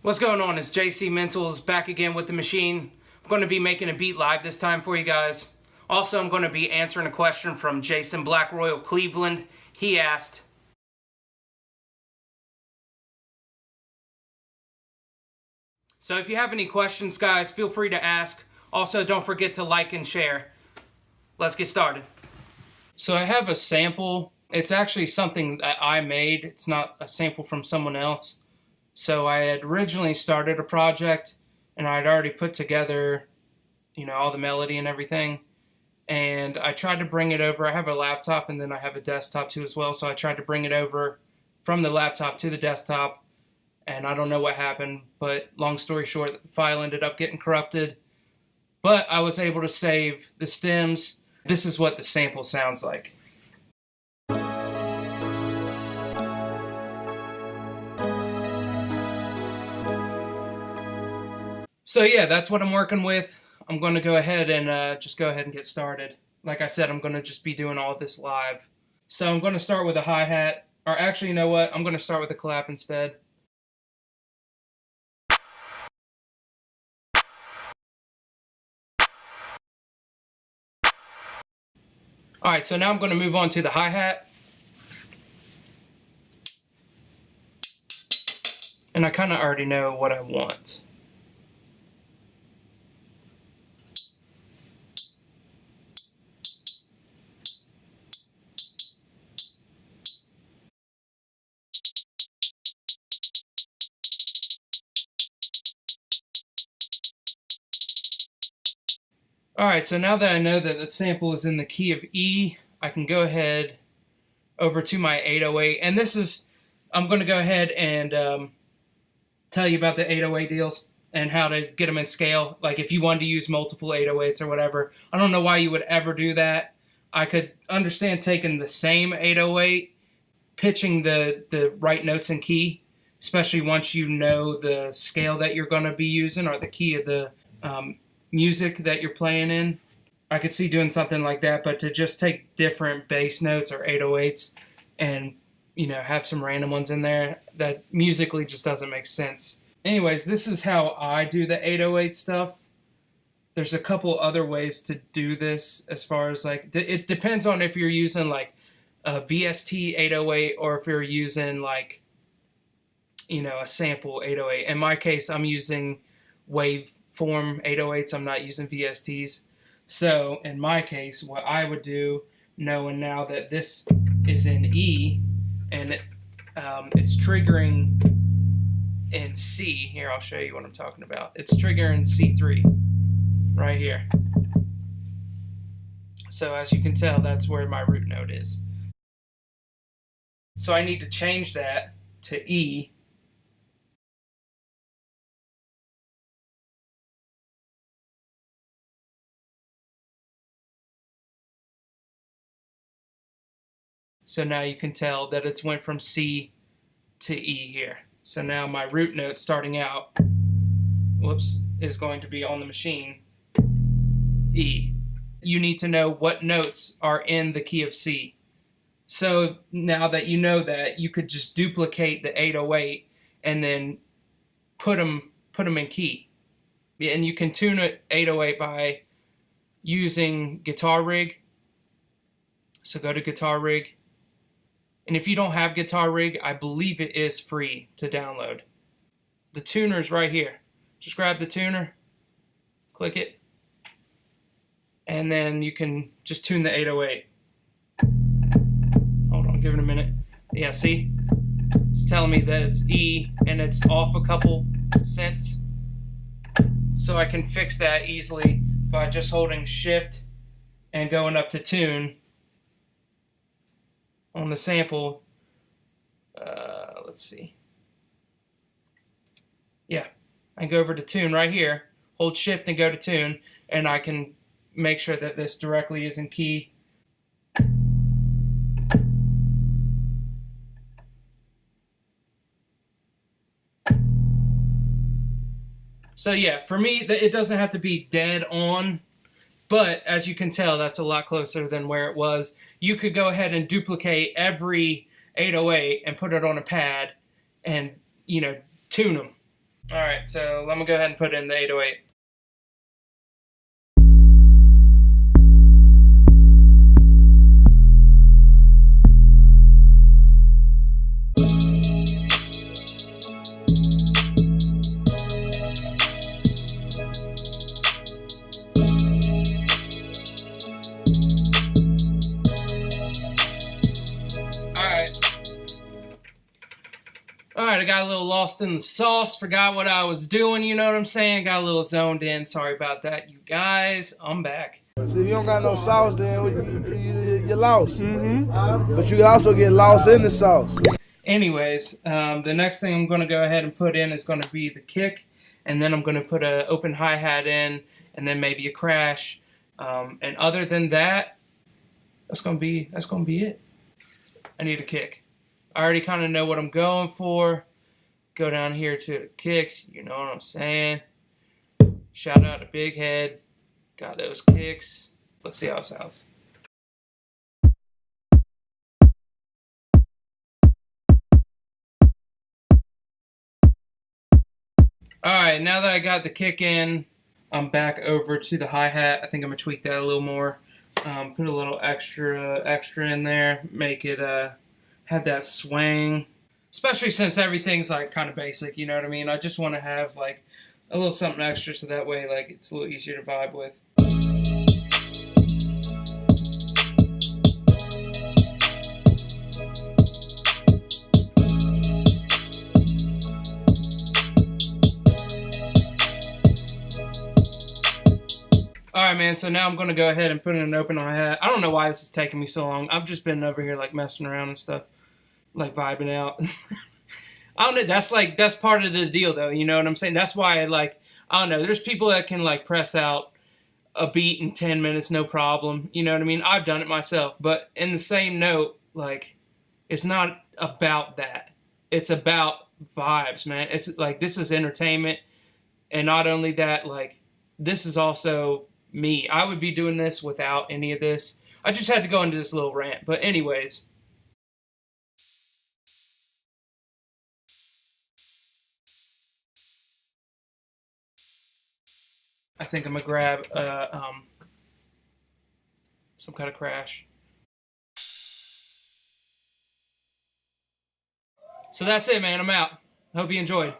What's going on? It's jcmentalz back again with the machine. I'm going to be making a beat live this time for you guys. Also, I'm going to be answering a question from Jason Black Royal Cleveland. He asked, so if you have any questions, guys, feel free to ask. Also, don't forget to like and share. Let's get started. So I have a sample. It's actually something that I made. It's not a sample from someone else. So I had originally started a project, and I had already put together, all the melody and everything. And I tried to bring it over. I have a laptop, and then I have a desktop too as well. So I tried to bring it over from the laptop to the desktop, and I don't know what happened. But long story short, the file ended up getting corrupted. But I was able to save the stems. This is what the sample sounds like. So yeah, that's what I'm working with. I'm going to go ahead and just go ahead and get started. Like I said, I'm going to just be doing all this live. So I'm going to start with a hi-hat. Or actually, you know what? I'm going to start with a clap instead. Alright, so now I'm going to move on to the hi-hat. And I kind of already know what I want. Alright, so now that I know that the sample is in the key of E, I can go ahead over to my 808. And this is, I'm going to go ahead and tell you about the 808 deals and how to get them in scale. Like if you wanted to use multiple 808s or whatever. I don't know why you would ever do that. I could understand taking the same 808, pitching the right notes and key, especially once you know the scale that you're going to be using or the key of the music that you're playing in. I could see doing something like that, but to just take different bass notes or 808s and have some random ones in there, that musically just doesn't make sense. Anyways, this is how I do the 808 stuff. There's a couple other ways to do this as far as like, it depends on if you're using like a VST 808 or if you're using like, a sample 808. In my case, I'm using waveform 808s. I'm not using VSTs. So in my case, what I would do, knowing now that this is in E and it's triggering in C, here I'll show you what I'm talking about. It's triggering C3 right here. So as you can tell, that's where my root note is. So I need to change that to E. So now you can tell that it's went from C to E here. So now my root note starting out, is going to be on the machine, E. You need to know what notes are in the key of C. So now that you know that, you could just duplicate the 808 and then put them in key. And you can tune it 808 by using Guitar Rig. So go to Guitar Rig. And if you don't have Guitar Rig, I believe it is free to download. The tuner's right here. Just grab the tuner, click it, and then you can just tune the 808. Hold on, give it a minute. Yeah, see? It's telling me that it's E and it's off a couple cents. So I can fix that easily by just holding Shift and going up to tune on the sample. Let's see. Yeah, I can go over to tune right here, hold Shift and go to tune, and I can make sure that this directly is in key. So yeah, for me, it doesn't have to be dead on, but as you can tell, that's a lot closer than where it was. You could go ahead and duplicate every 808 and put it on a pad and, tune them. Alright, so let me go ahead and put in the 808. Alright, I got a little lost in the sauce, forgot what I was doing, you know what I'm saying? Got a little zoned in, sorry about that, you guys. I'm back. So if you don't got no sauce, then you're lost. But you can also get lost in the sauce. Anyways, the next thing I'm going to go ahead and put in is going to be the kick, and then I'm going to put an open hi-hat in, and then maybe a crash. And other than that, that's going to be it. I need a kick. I already kind of know what I'm going for. Go down here to the kicks, you know what I'm saying. Shout out to Big Head. Got those kicks. Let's see how it sounds. Alright, now that I got the kick in, I'm back over to the hi-hat. I think I'm going to tweak that a little more. Put a little extra in there. Make it have that swing. Especially since everything's like kind of basic, you know what I mean? I just want to have like a little something extra so that way like it's a little easier to vibe with. Alright, man, so now I'm going to go ahead and put in an open hi-hat. I don't know why this is taking me so long. I've just been over here like messing around and stuff. Like vibing out. I don't know, that's part of the deal though, you know what I'm saying? That's why I don't know, there's people that can like press out a beat in 10 minutes no problem, you know what I mean? I've done it myself, but in the same note, like it's not about that. It's about vibes, man. It's like this is entertainment, and not only that, like this is also me. I would be doing this without any of this. I just had to go into this little rant, but anyways, I think I'm gonna grab some kind of crash. So that's it, man. I'm out. Hope you enjoyed.